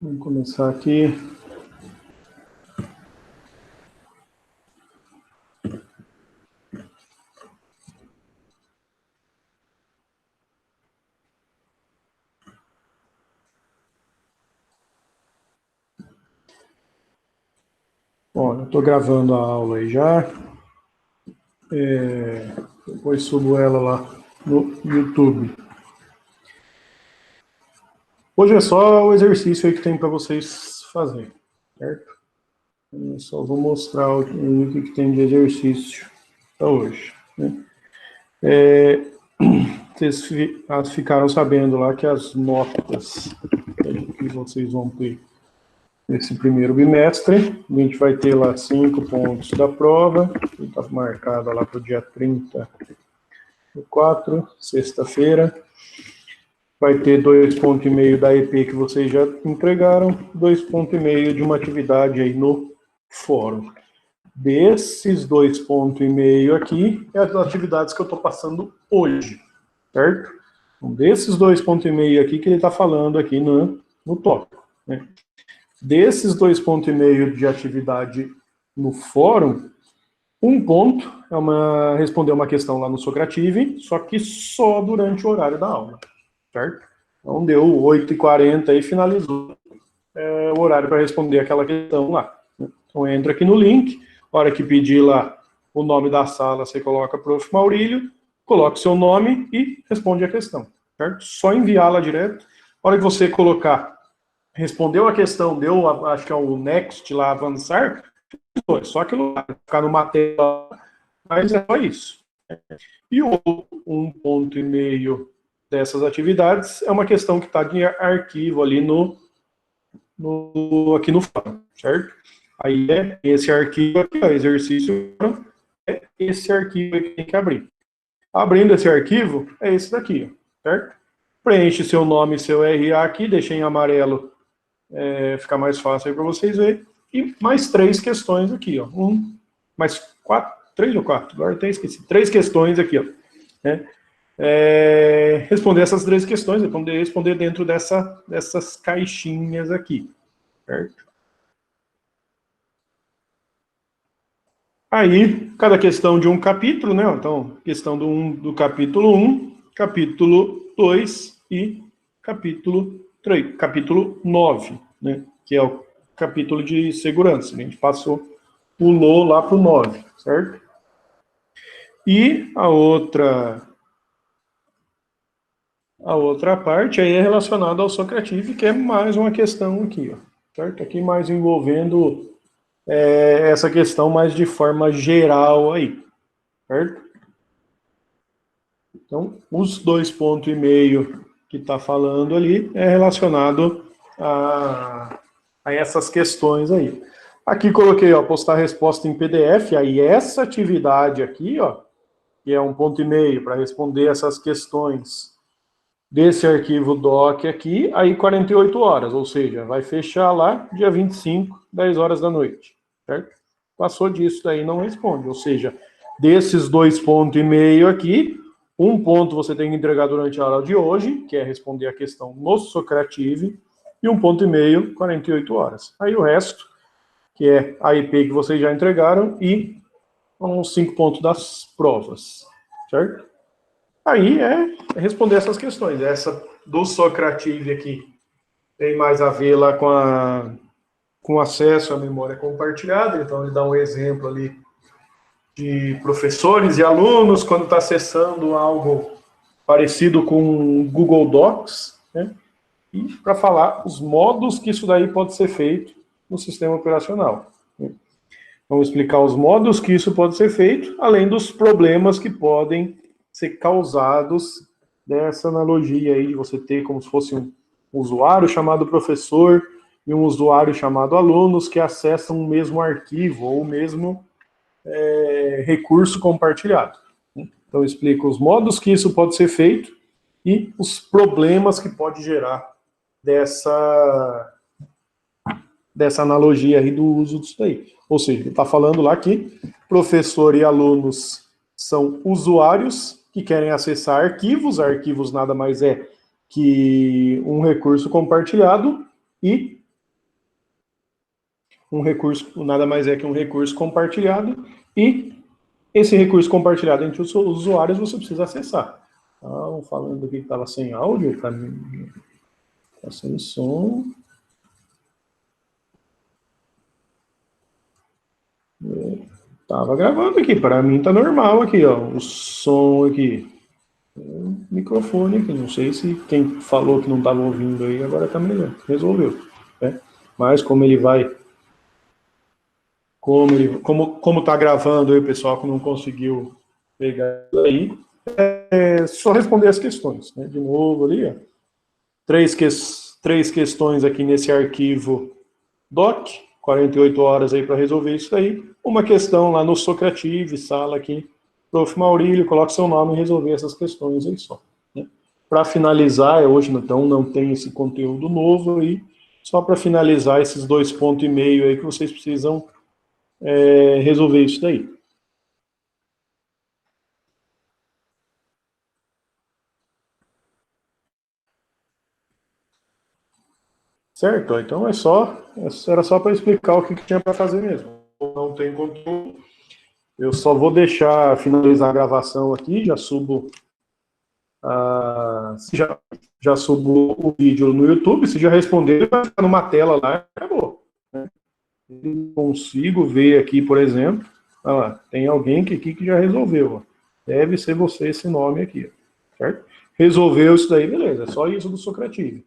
Vamos começar aqui. Ó, eu estou gravando a aula aí já. Depois subo ela lá no YouTube. Hoje é só o exercício aí que tem para vocês fazerem, certo? Eu só vou mostrar o que tem de exercício para hoje, né? Vocês ficaram sabendo lá que as notas que vocês vão ter nesse primeiro bimestre, a gente vai ter lá 5 pontos da prova, que está marcada lá para o dia 30/4, sexta-feira. Vai ter 2,5 pontos da EP que vocês já entregaram, 2,5 pontos de uma atividade aí no fórum. Desses 2,5 pontos aqui, é as atividades que eu estou passando hoje, certo? Então, desses 2,5 pontos aqui que ele está falando aqui no tópico, né? Desses 2,5 pontos de atividade no fórum, 1 ponto é responder uma questão lá no Socrative, só que só durante o horário da aula, certo? Então deu 8h40 e finalizou o horário para responder aquela questão lá. Então entra aqui no link, a hora que pedir lá o nome da sala, você coloca Prof. Maurílio, coloca o seu nome e responde a questão, certo? Só enviá-la direto. A hora que você colocar, respondeu a questão, deu, acho que é o next lá, avançar, só aquilo lá, ficar numa tela, mas é só isso. E o 1,5 ponto dessas atividades é uma questão que está de arquivo ali aqui no fórum, certo? Aí é esse arquivo aqui, ó, exercício, é esse arquivo que tem que abrir. Abrindo esse arquivo, é esse daqui, ó, certo? Preenche seu nome e seu RA aqui, deixa em amarelo, fica mais fácil aí para vocês verem. E mais 3 questões aqui, ó. Mais 4, 3 ou 4, agora até esqueci. 3 questões aqui, ó. Né? Responder essas 3 questões, responder dentro dessas caixinhas aqui, certo? Aí, cada questão de um capítulo, né? Então, questão do capítulo 1, capítulo 2 e capítulo 3, capítulo 9, né? Que é o capítulo de segurança. A gente pulou lá para o 9, certo? E a outra parte aí é relacionada ao Socrative, que é mais uma questão aqui, ó, certo? Aqui mais envolvendo essa questão mais de forma geral aí, certo? Então, os 2,5 pontos que está falando ali é relacionado a essas questões aí. Aqui coloquei, ó, postar resposta em PDF, aí essa atividade aqui, ó, que é 1,5 ponto para responder essas questões desse arquivo doc aqui, aí 48 horas, ou seja, vai fechar lá dia 25, 10 horas da noite, certo? Passou disso daí, não responde, ou seja, desses 2,5 pontos aqui, 1 ponto você tem que entregar durante a aula de hoje, que é responder a questão no Socrative, e 1,5 ponto, 48 horas. Aí o resto, que é a IP que vocês já entregaram, e uns 5 pontos das provas, certo? Aí é responder essas questões. Essa do Socrative aqui tem mais a ver lá com acesso à memória compartilhada, então ele dá um exemplo ali de professores e alunos quando está acessando algo parecido com Google Docs, né? E para falar os modos que isso daí pode ser feito no sistema operacional, né? Vamos explicar os modos que isso pode ser feito, além dos problemas que podem ser causados dessa analogia aí de você ter como se fosse um usuário chamado professor e um usuário chamado alunos que acessam o mesmo arquivo ou o mesmo recurso compartilhado. Então, eu explico os modos que isso pode ser feito e os problemas que pode gerar dessa analogia aí do uso disso daí. Ou seja, ele está falando lá que professor e alunos são usuários que querem acessar arquivos nada mais é que um recurso compartilhado, e um recurso, nada mais é que um recurso compartilhado, e esse recurso compartilhado entre os usuários você precisa acessar. Então, falando aqui que estava sem áudio, para mim, está sem som. Estava gravando aqui, para mim está normal aqui, ó, o som aqui. O microfone aqui, não sei se quem falou que não estava ouvindo aí, agora está melhor, resolveu. Né? Mas como ele vai, como está gravando aí, o pessoal que não conseguiu pegar aí, é só responder as questões. Né? De novo ali, ó, três questões aqui nesse arquivo doc, 48 horas aí para resolver isso daí. Uma questão lá no Socrative, sala aqui, Prof. Maurílio, coloque seu nome e resolver essas questões aí só. Né? Para finalizar, hoje então não tem esse conteúdo novo aí, só para finalizar esses 2,5 pontos aí que vocês precisam resolver isso daí. Certo? Então era só para explicar o que tinha para fazer mesmo. Não tem conteúdo. Eu só vou deixar finalizar a gravação aqui, já subo já subo o vídeo no YouTube. Se já responder, vai ficar numa tela lá e acabou. Né? Consigo ver aqui, por exemplo, lá, tem alguém aqui que já resolveu. Ó. Deve ser você esse nome aqui. Certo? Resolveu isso daí, beleza. É só isso do Socrative.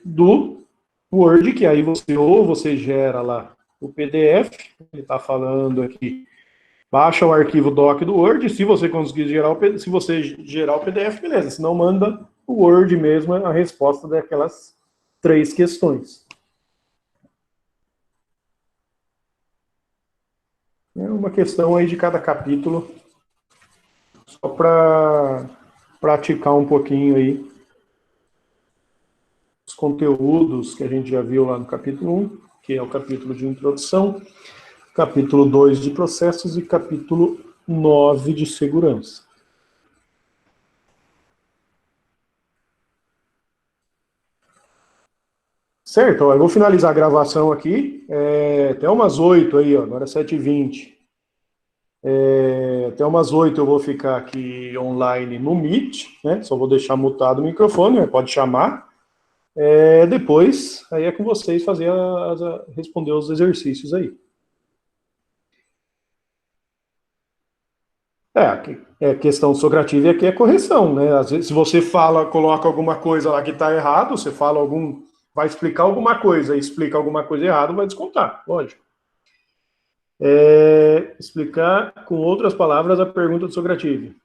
Do Word, que aí você gera lá o PDF, ele está falando aqui, baixa o arquivo doc do Word, se você conseguir gerar se você gerar o PDF, beleza, se não manda o Word mesmo a resposta daquelas 3 questões. É uma questão aí de cada capítulo, só para praticar um pouquinho aí os conteúdos que a gente já viu lá no capítulo 1, que é o capítulo de introdução, capítulo 2 de processos e capítulo 9 de segurança. Certo, ó, eu vou finalizar a gravação aqui, até umas 8 aí, ó, agora é 7h20. Até umas 8 eu vou ficar aqui online no Meet, né? Só vou deixar mutado o microfone, né? Pode chamar. Depois, aí é com vocês responder os exercícios aí. Questão socrativa aqui é correção, né? Às vezes, se você coloca alguma coisa lá que está errado, você vai explicar alguma coisa e explica alguma coisa errada, vai descontar, lógico. Explicar com outras palavras a pergunta do Socrative.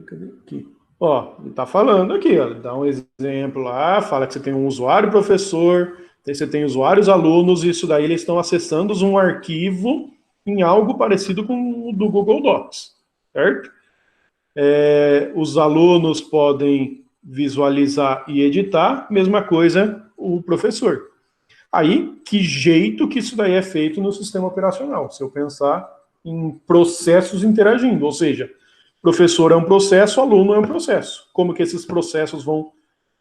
Cadê? Aqui. Ó, ele está falando aqui, ó, dá um exemplo lá, fala que você tem um usuário professor, você tem usuários alunos, e isso daí eles estão acessando um arquivo em algo parecido com o do Google Docs, certo? Os alunos podem visualizar e editar, mesma coisa o professor. Aí, que jeito que isso daí é feito no sistema operacional? Se eu pensar em processos interagindo, ou seja, professor é um processo, aluno é um processo. Como que esses processos vão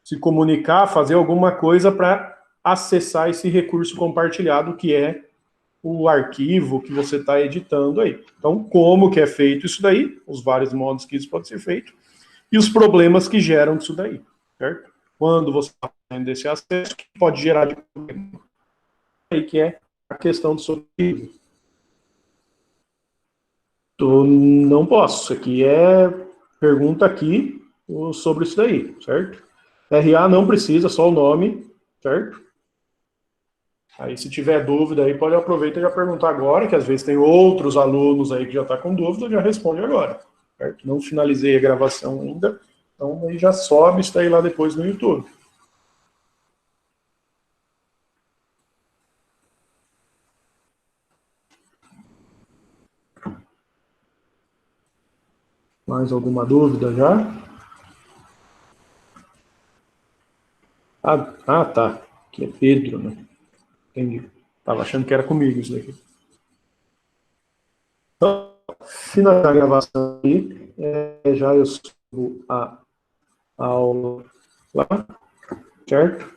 se comunicar, fazer alguma coisa para acessar esse recurso compartilhado que é o arquivo que você está editando aí. Então, como que é feito isso daí, os vários modos que isso pode ser feito, e os problemas que geram disso daí, certo? Quando você está fazendo esse acesso, que pode gerar de problema. Aí que é a questão do subsídio. Não posso. Isso aqui é pergunta aqui sobre isso daí, certo? RA não precisa, só o nome, certo? Aí, se tiver dúvida, aí pode aproveitar e já perguntar agora, que às vezes tem outros alunos aí que já estão com dúvida, já responde agora, certo? Não finalizei a gravação ainda, então aí já sobe isso daí lá depois no YouTube. Mais alguma dúvida já? Tá. Aqui é Pedro, né? Entendi. Estava achando que era comigo isso daqui. Então, finalizar a gravação aí, já eu subo a aula lá, certo?